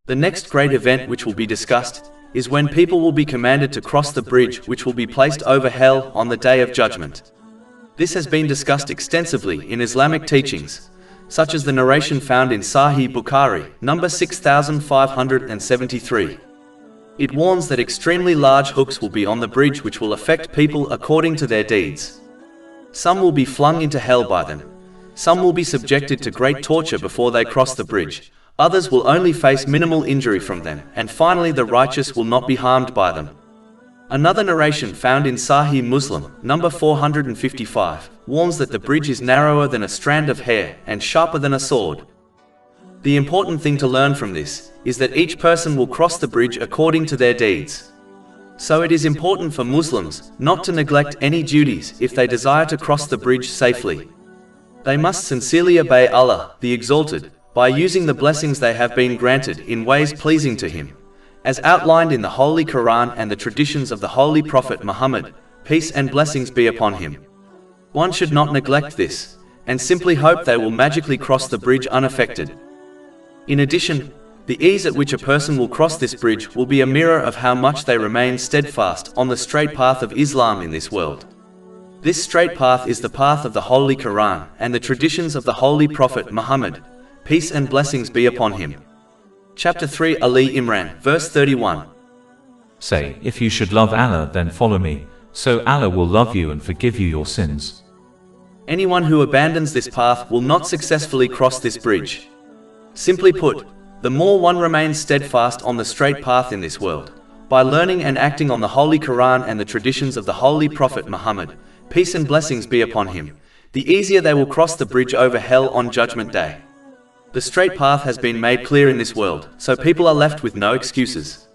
The next great event which will be discussed is when people will be commanded to cross the bridge which will be placed over hell on the Day of Judgment. This has been discussed extensively in Islamic teachings, such as the narration found in Sahih Bukhari, number 6573. It warns that extremely large hooks will be on the bridge which will affect people according to their deeds. Some will be flung into hell by them. Some will be subjected to great torture before they cross the bridge. Others will only face minimal injury from them, and finally the righteous will not be harmed by them. Another narration found in Sahih Muslim, number 455, warns that the bridge is narrower than a strand of hair and sharper than a sword. The important thing to learn from this is that each person will cross the bridge according to their deeds. So it is important for Muslims not to neglect any duties if they desire to cross the bridge safely. They must sincerely obey Allah, the Exalted, by using the blessings they have been granted in ways pleasing to Him, as outlined in the Holy Quran and the traditions of the Holy Prophet Muhammad, peace and blessings be upon him. One should not neglect this, and simply hope they will magically cross the bridge unaffected. In addition, the ease at which a person will cross this bridge will be a mirror of how much they remain steadfast on the straight path of Islam in this world. This straight path is the path of the Holy Quran and the traditions of the Holy Prophet Muhammad, peace and blessings be upon him. Chapter 3 Ali Imran, verse 31. Say, if you should love Allah, then follow me, so Allah will love you and forgive you your sins. Anyone who abandons this path will not successfully cross this bridge. Simply put, the more one remains steadfast on the straight path in this world, by learning and acting on the Holy Quran and the traditions of the Holy Prophet Muhammad, peace and blessings be upon him, the easier they will cross the bridge over hell on Judgment Day. The straight path has been made clear in this world, so people are left with no excuses.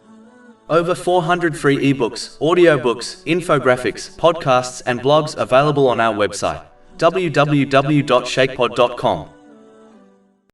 Over 400 free ebooks, audiobooks, infographics, podcasts and blogs available on our website, www.shaykhpod.com.